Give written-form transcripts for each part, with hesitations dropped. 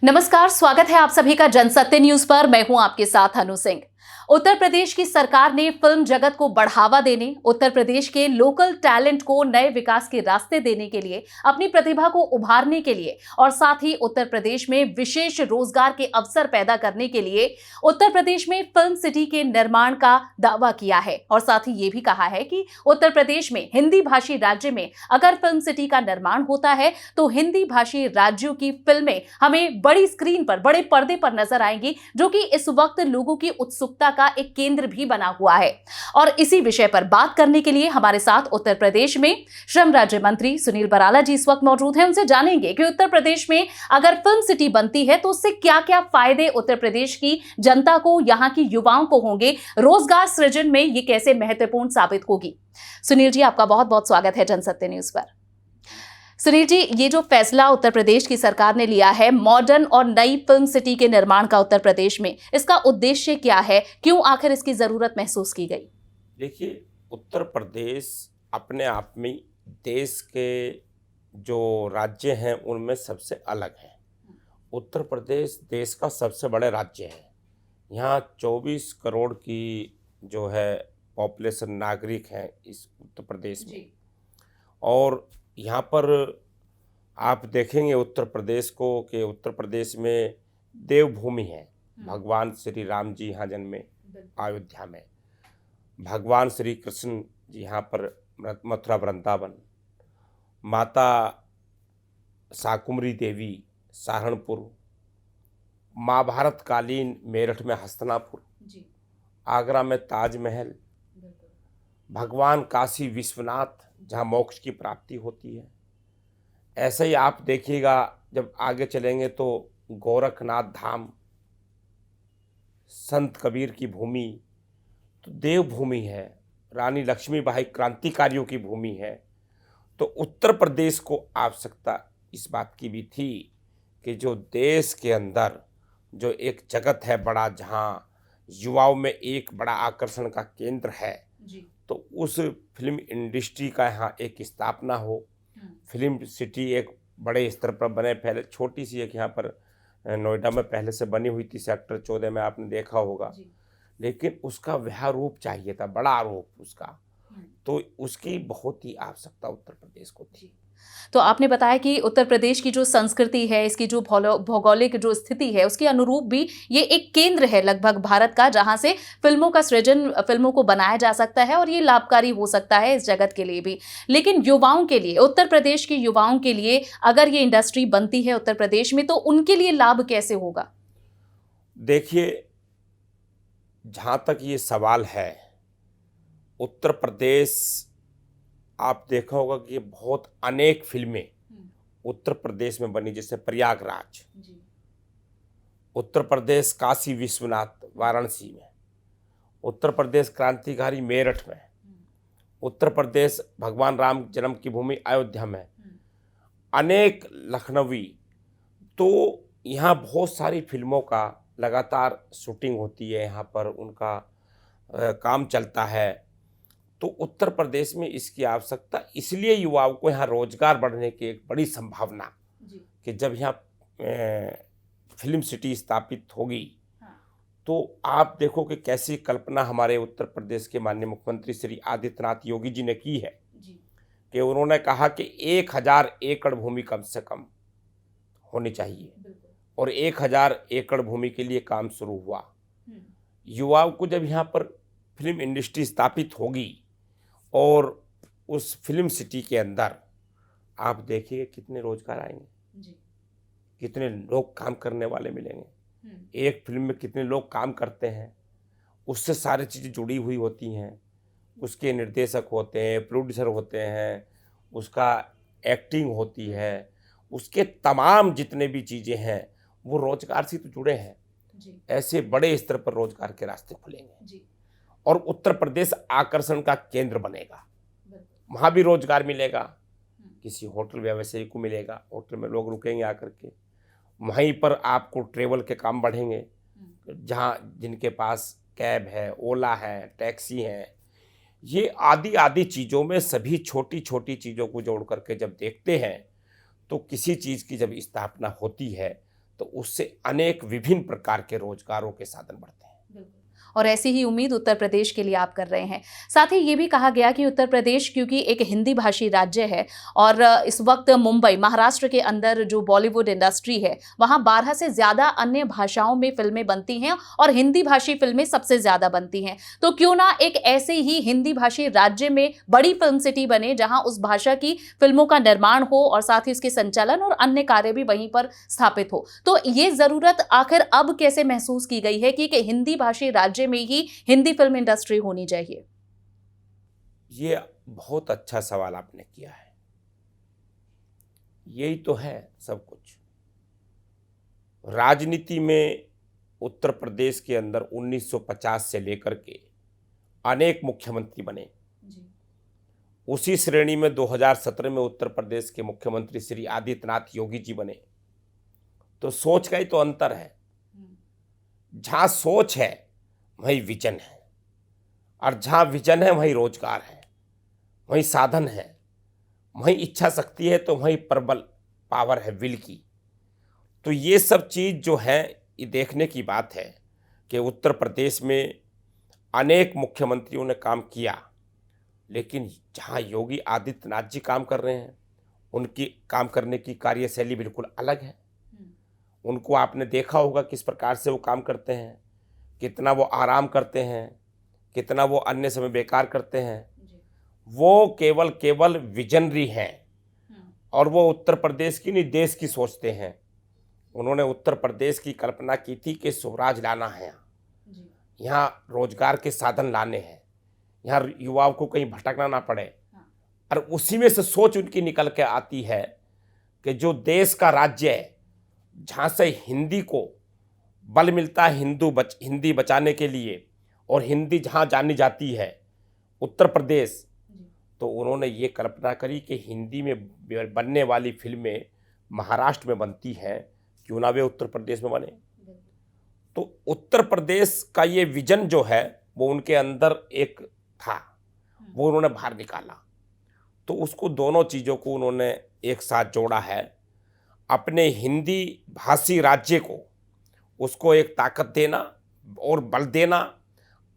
नमस्कार, स्वागत है आप सभी का जनसत्य न्यूज पर। मैं हूं आपके साथ अनु सिंह। उत्तर प्रदेश की सरकार ने फिल्म जगत को बढ़ावा देने, उत्तर प्रदेश के लोकल टैलेंट को नए विकास के रास्ते देने के लिए, अपनी प्रतिभा को उभारने के लिए और साथ ही उत्तर प्रदेश में विशेष रोजगार के अवसर पैदा करने के लिए उत्तर प्रदेश में फिल्म सिटी के निर्माण का दावा किया है। और साथ ही ये भी कहा है कि उत्तर प्रदेश में हिंदी भाषी राज्य में अगर फिल्म सिटी का निर्माण होता है तो हिंदी भाषी राज्यों की फिल्में हमें बड़ी स्क्रीन पर, बड़े पर्दे पर नजर आएंगी, जो कि इस वक्त लोगों की उत्सुकता का एक केंद्र भी बना हुआ है। और इसी विषय पर बात करने के लिए हमारे साथ उत्तर प्रदेश में श्रम राज्य मंत्री सुनील बराला जी इस वक्त मौजूद हैं। उनसे जानेंगे कि उत्तर प्रदेश में अगर फिल्म सिटी बनती है तो उससे क्या क्या फायदे उत्तर प्रदेश की जनता को, यहाँ की युवाओं को होंगे, रोजगार सृजन में ये कैसे महत्वपूर्ण साबित होगी। सुनील जी, आपका बहुत बहुत स्वागत है जनसत्य न्यूज पर। सुनील जी, ये जो फैसला उत्तर प्रदेश की सरकार ने लिया है मॉडर्न और नई फिल्म सिटी के निर्माण का उत्तर प्रदेश में, इसका उद्देश्य क्या है? क्यों आखिर इसकी जरूरत महसूस की गई? देखिए, उत्तर प्रदेश अपने आप में देश के जो राज्य हैं उनमें सबसे अलग है। उत्तर प्रदेश देश का सबसे बड़ा राज्य है। यहाँ 24 करोड़ की जो है पॉपुलेशन, नागरिक हैं इस उत्तर प्रदेश में। और यहाँ पर आप देखेंगे उत्तर प्रदेश को कि उत्तर प्रदेश में देवभूमि है। भगवान श्री राम जी यहाँ जन्मे अयोध्या में, भगवान श्री कृष्ण जी यहाँ पर मथुरा वृंदावन, माता शाकुंभरी देवी सहारनपुर, महाभारत कालीन मेरठ में हस्तिनापुर, आगरा में ताजमहल, भगवान काशी विश्वनाथ जहाँ मोक्ष की प्राप्ति होती है। ऐसे ही आप देखिएगा जब आगे चलेंगे तो गोरखनाथ धाम, संत कबीर की भूमि, तो देवभूमि है। रानी लक्ष्मीबाई क्रांतिकारियों की भूमि है। तो उत्तर प्रदेश को आवश्यकता इस बात की भी थी कि जो देश के अंदर जो एक जगत है बड़ा, जहाँ युवाओं में एक बड़ा आकर्षण का केंद्र है, तो उस फिल्म इंडस्ट्री का यहाँ एक स्थापना हो। फिल्म सिटी एक बड़े स्तर पर बने। पहले छोटी सी एक यहाँ पर नोएडा में पहले से बनी हुई थी, सेक्टर 14 में आपने देखा होगा, लेकिन उसका वह रूप चाहिए था, बड़ा रूप उसका। तो उसकी बहुत ही आवश्यकता उत्तर प्रदेश को थी। तो आपने बताया कि उत्तर प्रदेश की जो संस्कृति है, इसकी जो भौगोलिक जो स्थिति है, उसके अनुरूप भी ये एक केंद्र है लगभग भारत का, जहां से फिल्मों का सृजन, फिल्मों को बनाया जा सकता है और ये लाभकारी हो सकता है इस जगत के लिए भी। लेकिन युवाओं के लिए, उत्तर प्रदेश के युवाओं के लिए अगर ये इंडस्ट्री बनती है उत्तर प्रदेश में, तो उनके लिए लाभ कैसे होगा? देखिए, जहाँ तक ये सवाल है, उत्तर प्रदेश आप देखा होगा कि बहुत अनेक फिल्में उत्तर प्रदेश में बनी, जैसे प्रयागराज, उत्तर प्रदेश काशी विश्वनाथ वाराणसी में, उत्तर प्रदेश क्रांतिकारी मेरठ में, उत्तर प्रदेश भगवान राम जन्म की भूमि अयोध्या में, अनेक लखनवी। तो यहाँ बहुत सारी फिल्मों का लगातार शूटिंग होती है, यहाँ पर उनका काम चलता है। तो उत्तर प्रदेश में इसकी आवश्यकता, इसलिए युवाओं को यहाँ रोजगार बढ़ने की एक बड़ी संभावना कि जब यहाँ फिल्म सिटी स्थापित होगी, तो आप देखो कि कैसी कल्पना हमारे उत्तर प्रदेश के माननीय मुख्यमंत्री श्री आदित्यनाथ योगी जी ने की है कि उन्होंने कहा कि 1000 एकड़ भूमि कम से कम होनी चाहिए, और 1000 एकड़ भूमि के लिए काम शुरू हुआ। युवाओं को जब यहाँ पर फिल्म इंडस्ट्री स्थापित होगी और उस फिल्म सिटी के अंदर आप देखिए कितने रोजगार आएंगे, कितने लोग काम करने वाले मिलेंगे। एक फिल्म में कितने लोग काम करते हैं, उससे सारी चीज़ें जुड़ी हुई होती हैं। उसके निर्देशक होते हैं, प्रोड्यूसर होते हैं, उसका एक्टिंग होती है, उसके तमाम जितने भी चीज़ें हैं वो रोजगार से तो जुड़े हैं। ऐसे बड़े स्तर पर रोजगार के रास्ते खुलेंगे और उत्तर प्रदेश आकर्षण का केंद्र बनेगा। वहाँ भी रोजगार मिलेगा, किसी होटल व्यवसायी को मिलेगा, होटल में लोग रुकेंगे आकर के, वहीं पर आपको ट्रेवल के काम बढ़ेंगे। जहाँ जिनके पास कैब है, ओला है, टैक्सी है, ये आदि आदि चीज़ों में सभी छोटी छोटी चीज़ों को जोड़ करके जब देखते हैं तो किसी चीज़ की जब स्थापना होती है तो उससे अनेक विभिन्न प्रकार के रोजगारों के साधन बढ़ते हैं। और ऐसी ही उम्मीद उत्तर प्रदेश के लिए आप कर रहे हैं। साथ ही ये भी कहा गया कि उत्तर प्रदेश क्योंकि एक हिंदी भाषी राज्य है और इस वक्त मुंबई, महाराष्ट्र के अंदर जो बॉलीवुड इंडस्ट्री है, वहां 12 से ज्यादा अन्य भाषाओं में फिल्में बनती हैं और हिंदी भाषी फिल्में सबसे ज्यादा बनती हैं। तो क्यों ना एक ऐसे ही हिंदी भाषी राज्य में बड़ी फिल्म सिटी बने जहां उस भाषा की फिल्मों का निर्माण हो और साथ ही उसके संचालन और अन्य कार्य भी वहीं पर स्थापित हो। तो ये जरूरत आखिर अब कैसे महसूस की गई है कि एक हिंदी भाषी राज्य में ही हिंदी फिल्म इंडस्ट्री होनी चाहिए? ये बहुत अच्छा सवाल आपने किया है। यही तो है सब कुछ। राजनीति में उत्तर प्रदेश के अंदर 1950 से लेकर के अनेक मुख्यमंत्री बने। उसी श्रेणी में 2017 में उत्तर प्रदेश के मुख्यमंत्री श्री आदित्यनाथ योगी जी बने। तो सोच का ही तो अंतर है। जहां सोच है वहीं विजन है, और जहां विजन है वहीं रोजगार है, वहीं साधन है, वहीं इच्छा शक्ति है, तो वहीं प्रबल पावर है विल की। तो ये सब चीज़ जो है ये देखने की बात है कि उत्तर प्रदेश में अनेक मुख्यमंत्रियों ने काम किया, लेकिन जहां योगी आदित्यनाथ जी काम कर रहे हैं उनकी काम करने की कार्यशैली बिल्कुल अलग है। उनको आपने देखा होगा किस प्रकार से वो काम करते हैं, कितना वो आराम करते हैं, कितना वो अन्य समय बेकार करते हैं। वो केवल विजनरी हैं और वो उत्तर प्रदेश की नहीं देश की सोचते हैं। उन्होंने उत्तर प्रदेश की कल्पना की थी कि स्वराज लाना है, यहाँ रोजगार के साधन लाने हैं, यहाँ युवाओं को कहीं भटकना ना पड़े। और उसी में से सोच उनकी निकल के आती है कि जो देश का राज्य है जहाँ से हिंदी को बल मिलता है हिंदी बचाने के लिए, और हिंदी जहाँ जानी जाती है उत्तर प्रदेश, तो उन्होंने ये कल्पना करी कि हिंदी में बनने वाली फिल्में महाराष्ट्र में बनती हैं, क्यों ना वे उत्तर प्रदेश में बने। तो उत्तर प्रदेश का ये विजन जो है वो उनके अंदर एक था, वो उन्होंने बाहर निकाला। तो उसको दोनों चीज़ों को उन्होंने एक साथ जोड़ा है। अपने हिंदी भाषी राज्य को उसको एक ताकत देना और बल देना,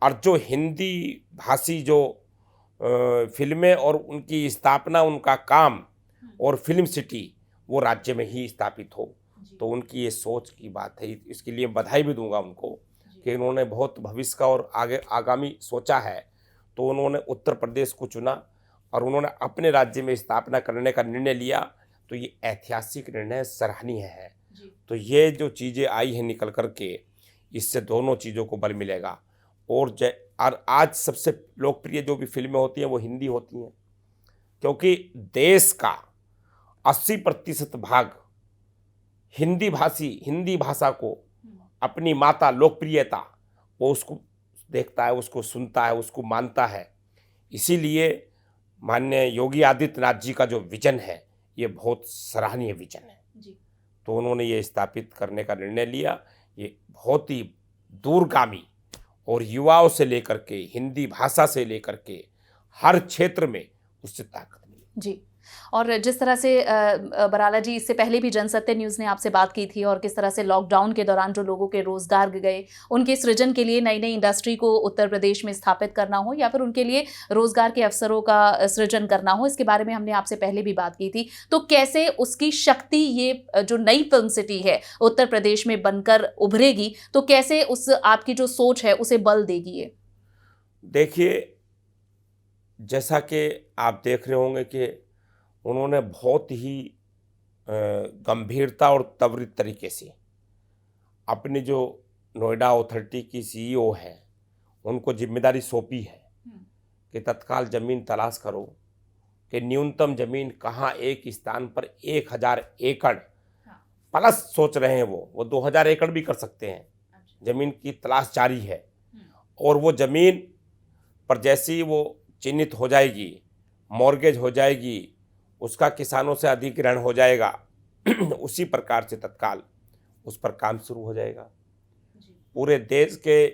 और जो हिंदी भाषी जो फिल्में और उनकी स्थापना, उनका काम और फिल्म सिटी वो राज्य में ही स्थापित हो। तो उनकी ये सोच की बात है। इसके लिए बधाई भी दूंगा उनको कि उन्होंने बहुत भविष्य का और आगामी सोचा है। तो उन्होंने उत्तर प्रदेश को चुना और उन्होंने अपने राज्य में स्थापना करने का निर्णय लिया। तो ये ऐतिहासिक निर्णय सराहनीय है। तो ये जो चीज़ें आई हैं निकल कर के, इससे दोनों चीज़ों को बल मिलेगा। और आज सबसे लोकप्रिय जो भी फिल्में होती हैं वो हिंदी होती हैं, क्योंकि देश का 80% भाग हिंदी भाषा को अपनी माता, लोकप्रियता, वो उसको देखता है, उसको सुनता है, उसको मानता है। इसीलिए माननीय योगी आदित्यनाथ जी का जो विजन है ये बहुत सराहनीय विजन है। तो उन्होंने ये स्थापित करने का निर्णय लिया। ये बहुत ही दूरगामी और युवाओं से लेकर के, हिंदी भाषा से लेकर के हर क्षेत्र में उससे ताकत मिली। जी। और जिस तरह से बराला जी, इससे पहले भी जनसत्य न्यूज़ ने आपसे बात की थी और किस तरह से लॉकडाउन के दौरान जो लोगों के रोजगार गए, उनके सृजन के लिए नई नई इंडस्ट्री को उत्तर प्रदेश में स्थापित करना हो या फिर उनके लिए रोजगार के अवसरों का सृजन करना हो, इसके बारे में हमने आपसे पहले भी बात की थी। तो कैसे उसकी शक्ति, ये जो नई फिल्म सिटी है उत्तर प्रदेश में बनकर उभरेगी, तो कैसे उस आपकी जो सोच है उसे बल देगी ये? देखिए, जैसा कि आप देख रहे होंगे कि उन्होंने बहुत ही गंभीरता और त्वरित तरीके से अपनी जो नोएडा अथॉरिटी की सीईओ है उनको जिम्मेदारी सौंपी है कि तत्काल ज़मीन तलाश करो, कि न्यूनतम ज़मीन कहाँ एक स्थान पर 1000 एकड़ प्लस सोच रहे हैं। वो 2000 एकड़ भी कर सकते हैं। ज़मीन की तलाश जारी है और वो ज़मीन पर जैसे ही वो चिन्हित हो जाएगी, मॉर्गेज हो जाएगी, उसका किसानों से अधिग्रहण हो जाएगा, उसी प्रकार से तत्काल उस पर काम शुरू हो जाएगा। पूरे देश के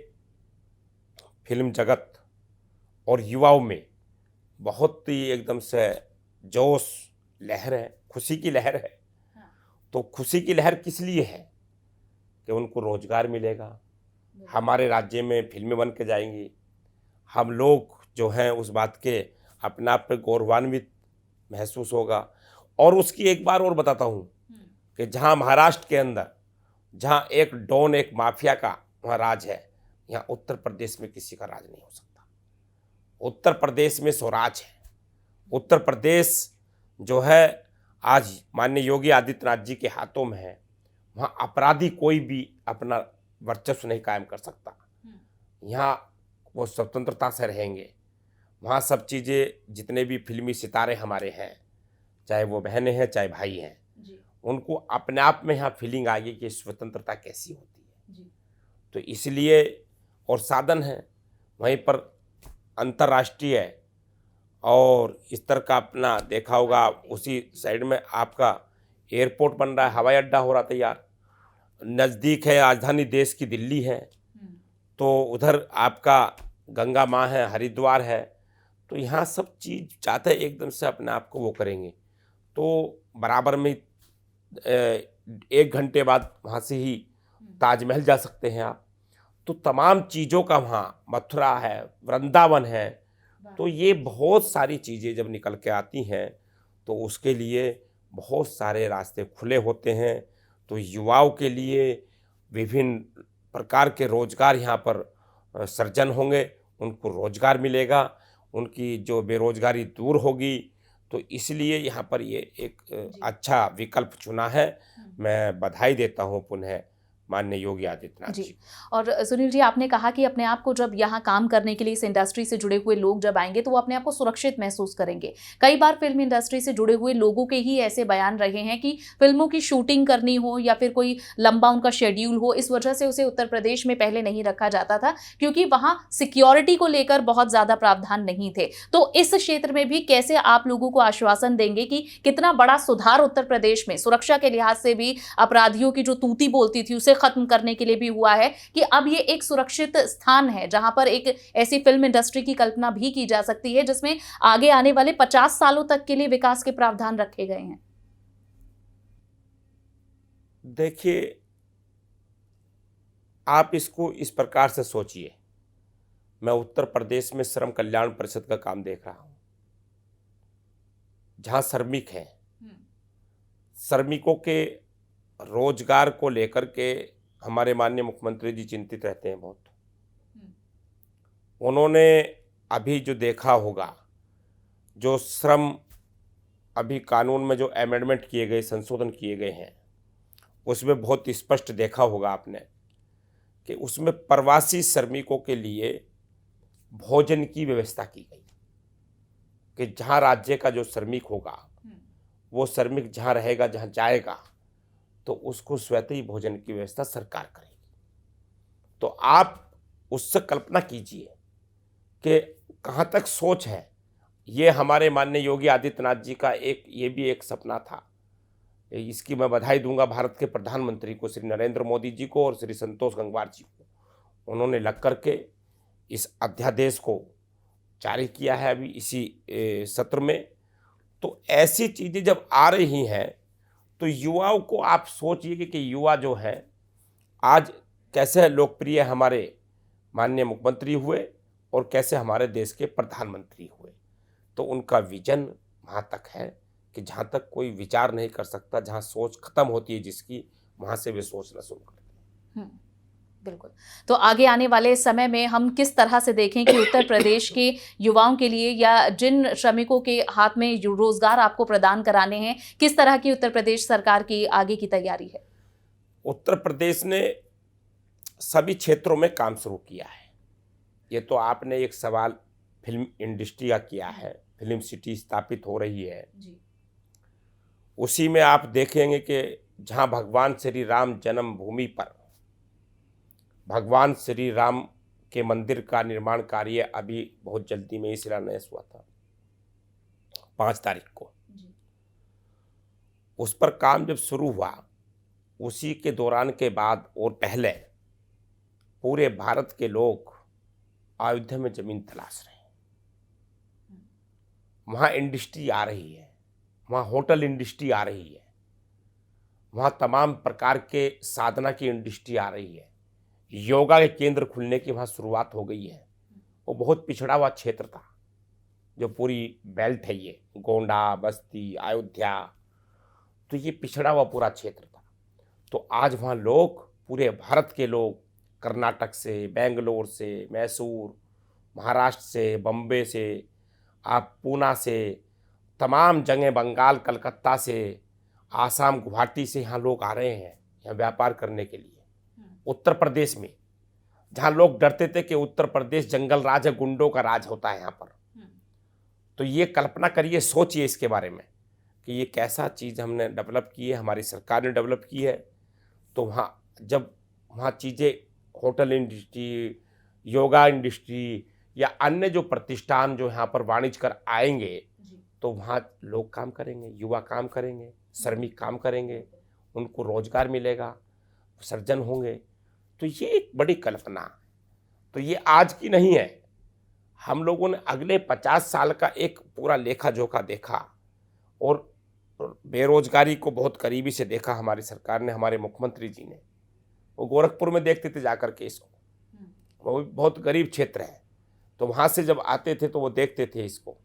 फिल्म जगत और युवाओं में बहुत ही एकदम से जोश लहर है, खुशी की लहर है। तो खुशी की लहर किस लिए है कि उनको रोजगार मिलेगा, हमारे राज्य में फिल्में बन के जाएंगी, हम लोग जो हैं उस बात के अपने आप पे गौरवान्वित महसूस होगा। और उसकी एक बार और बताता हूँ कि जहाँ महाराष्ट्र के अंदर जहाँ एक डॉन, एक माफिया का वहाँ राज है, यहाँ उत्तर प्रदेश में किसी का राज नहीं हो सकता। उत्तर प्रदेश में स्वराज है। उत्तर प्रदेश जो है आज माननीय योगी आदित्यनाथ जी के हाथों में है। वहाँ अपराधी कोई भी अपना वर्चस्व नहीं कायम कर सकता। यहाँ वो स्वतंत्रता से रहेंगे। वहाँ सब चीज़ें, जितने भी फिल्मी सितारे हमारे हैं, चाहे वो बहनें हैं चाहे भाई हैं, उनको अपने आप में यहाँ फीलिंग आ गई कि स्वतंत्रता कैसी होती है। तो इसलिए और साधन है वहीं पर अंतर्राष्ट्रीय और इस तरह का अपना देखा होगा, उसी साइड में आपका एयरपोर्ट बन रहा है, हवाई अड्डा हो रहा तैयार, नज़दीक है राजधानी देश की दिल्ली है, तो उधर आपका गंगा माँ है, हरिद्वार है। तो यहाँ सब चीज़ चाहते हैं एकदम से अपने आप को वो करेंगे, तो बराबर में 1 घंटे बाद वहाँ से ही ताजमहल जा सकते हैं आप। तो तमाम चीज़ों का वहाँ मथुरा है, वृंदावन है। तो ये बहुत सारी चीज़ें जब निकल के आती हैं तो उसके लिए बहुत सारे रास्ते खुले होते हैं। तो युवाओं के लिए विभिन्न प्रकार के रोजगार यहाँ पर सृजन होंगे, उनको रोजगार मिलेगा, उनकी जो बेरोजगारी दूर होगी। तो इसलिए यहाँ पर ये एक अच्छा विकल्प चुना है। मैं बधाई देता हूँ पुनः माननीय योगी आदित्यनाथ जी। और सुनील जी, आपने कहा कि अपने आप को जब यहाँ काम करने के लिए इस इंडस्ट्री से जुड़े हुए लोग जब आएंगे तो वो अपने आप को सुरक्षित महसूस करेंगे। कई बार फिल्म इंडस्ट्री से जुड़े हुए लोगों के ही ऐसे बयान रहे हैं कि फिल्मों की शूटिंग करनी हो या फिर कोई लंबा उनका शेड्यूल हो, इस वजह से उसे उत्तर प्रदेश में पहले नहीं रखा जाता था क्योंकि वहाँ सिक्योरिटी को लेकर बहुत ज़्यादा प्रावधान नहीं थे। तो इस क्षेत्र में भी कैसे आप लोगों को आश्वासन देंगे कि कितना बड़ा सुधार उत्तर प्रदेश में सुरक्षा के लिहाज से भी, अपराधियों की जो तूती बोलती थी उसे खत्म करने के लिए भी हुआ है कि अब ये एक सुरक्षित स्थान है जहां पर एक ऐसी फिल्म इंडस्ट्री की कल्पना भी की जा सकती है जिसमें आगे आने वाले 50 सालों तक के लिए विकास के प्रावधान रखे गए हैं? देखिए, आप इसको इस प्रकार से सोचिए। मैं उत्तर प्रदेश में श्रम कल्याण परिषद का काम देख रहा हूं, जहां श्रमिक हैं, श्रमिकों के रोजगार को लेकर के हमारे माननीय मुख्यमंत्री जी चिंतित रहते हैं बहुत। उन्होंने अभी जो देखा होगा, जो श्रम अभी कानून में जो अमेंडमेंट किए गए, संशोधन किए गए हैं, उसमें बहुत स्पष्ट देखा होगा आपने कि उसमें प्रवासी श्रमिकों के लिए भोजन की व्यवस्था की गई कि जहाँ राज्य का जो श्रमिक होगा, वो श्रमिक जहाँ रहेगा, जहाँ जाएगा, तो उसको स्वतः ही भोजन की व्यवस्था सरकार करेगी। तो आप उससे कल्पना कीजिए कि कहाँ तक सोच है। ये हमारे माननीय योगी आदित्यनाथ जी का ये भी एक सपना था। इसकी मैं बधाई दूंगा भारत के प्रधानमंत्री को, श्री नरेंद्र मोदी जी को और श्री संतोष गंगवार जी को। उन्होंने लग करके इस अध्यादेश को जारी किया है अभी इसी सत्र में। तो ऐसी चीज़ें जब आ रही हैं तो युवाओं को आप सोचिए कि युवा जो है आज कैसे लोकप्रिय हमारे माननीय मुख्यमंत्री हुए और कैसे हमारे देश के प्रधानमंत्री हुए। तो उनका विजन वहाँ तक है कि जहाँ तक कोई विचार नहीं कर सकता, जहाँ सोच खत्म होती है जिसकी, वहाँ से वे सोचना शुरू करते हैं। बिल्कुल। तो आगे आने वाले समय में हम किस तरह से देखें कि उत्तर प्रदेश के युवाओं के लिए या जिन श्रमिकों के हाथ में रोजगार आपको प्रदान कराने हैं, किस तरह की उत्तर प्रदेश सरकार की आगे की तैयारी है? उत्तर प्रदेश ने सभी क्षेत्रों में काम शुरू किया है। ये तो आपने एक सवाल फिल्म इंडस्ट्री का किया है, फिल्म सिटी स्थापित हो रही है जी। उसी में आप देखेंगे कि जहाँ भगवान श्री राम जन्मभूमि पर भगवान श्री राम के मंदिर का निर्माण कार्य अभी बहुत जल्दी में ही शिलान्यास हुआ था 5 तारीख को। उस पर काम जब शुरू हुआ, उसी के दौरान के बाद और पहले पूरे भारत के लोग अयोध्या में जमीन तलाश रहे हैं। वहाँ इंडस्ट्री आ रही है, वहाँ होटल इंडस्ट्री आ रही है, वहाँ तमाम प्रकार के साधना की इंडस्ट्री आ रही है, योगा के केंद्र खुलने की वहाँ शुरुआत हो गई है। वो बहुत पिछड़ा हुआ क्षेत्र था, जो पूरी बेल्ट है, ये गोंडा, बस्ती, अयोध्या, तो ये पिछड़ा हुआ पूरा क्षेत्र था। तो आज वहाँ लोग, पूरे भारत के लोग, कर्नाटक से, बेंगलोर से, मैसूर, महाराष्ट्र से, बम्बे से, आप पूना से, तमाम जगह, बंगाल, कलकत्ता से, आसाम, गुवाहाटी से यहाँ लोग आ रहे हैं यहाँ व्यापार करने के लिए। उत्तर प्रदेश में, जहाँ लोग डरते थे कि उत्तर प्रदेश जंगल राज है, गुंडों का राज होता है यहाँ पर, तो ये कल्पना करिए, सोचिए इसके बारे में कि ये कैसा चीज़ हमने डेवलप की है, हमारी सरकार ने डेवलप की है। तो वहाँ जब वहाँ चीज़ें, होटल इंडस्ट्री, योगा इंडस्ट्री या अन्य जो प्रतिष्ठान जो यहाँ पर वाणिज्य कर आएंगे, तो वहाँ लोग काम करेंगे, युवा काम करेंगे, श्रमिक काम करेंगे, उनको रोजगार मिलेगा, सृजन होंगे। तो ये एक बड़ी कल्पना, तो ये आज की नहीं है। हम लोगों ने अगले 50 साल का एक पूरा लेखा जोखा देखा और बेरोजगारी को बहुत करीबी से देखा। हमारी सरकार ने, हमारे मुख्यमंत्री जी ने, वो गोरखपुर में देखते थे जाकर के इसको, वो भी बहुत गरीब क्षेत्र है, तो वहाँ से जब आते थे तो वो देखते थे इसको।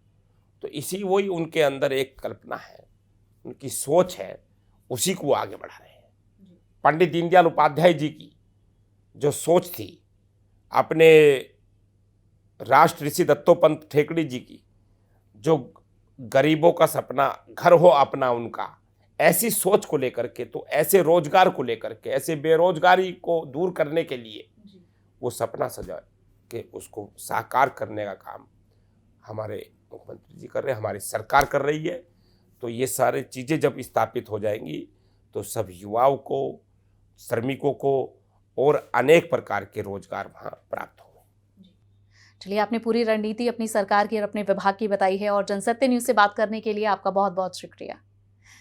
तो इसी वही उनके अंदर एक कल्पना है, उनकी सोच है, उसी को वो आगे बढ़ा रहे हैं। पंडित दीनदयाल उपाध्याय जी की जो सोच थी, अपने राष्ट्र ऋषि दत्तोपंत ठेकड़ी जी की जो गरीबों का सपना घर हो अपना, उनका ऐसी सोच को लेकर के, तो ऐसे रोजगार को लेकर के, ऐसे बेरोजगारी को दूर करने के लिए वो सपना सजा के उसको साकार करने का काम हमारे मुख्यमंत्री जी कर रहे हैं, हमारी सरकार कर रही है। तो ये सारी चीज़ें जब स्थापित हो जाएंगी तो सब युवाओं को, श्रमिकों को और अनेक प्रकार के रोजगार वहाँ प्राप्त होंगे। चलिए, आपने पूरी रणनीति अपनी सरकार की और अपने विभाग की बताई है, और जनसत्य न्यूज़ से बात करने के लिए आपका बहुत बहुत शुक्रिया।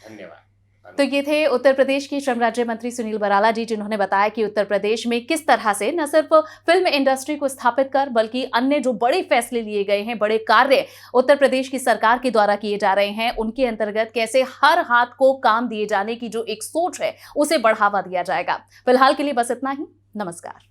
धन्यवाद। तो ये थे उत्तर प्रदेश के श्रम राज्य मंत्री सुनील बराला जी, जिन्होंने बताया कि उत्तर प्रदेश में किस तरह से न सिर्फ फिल्म इंडस्ट्री को स्थापित कर, बल्कि अन्य जो बड़े फैसले लिए गए हैं, बड़े कार्य उत्तर प्रदेश की सरकार के द्वारा किए जा रहे हैं, उनके अंतर्गत कैसे हर हाथ को काम दिए जाने की जो एक सोच है, उसे बढ़ावा दिया जाएगा। फिलहाल के लिए बस इतना ही। नमस्कार।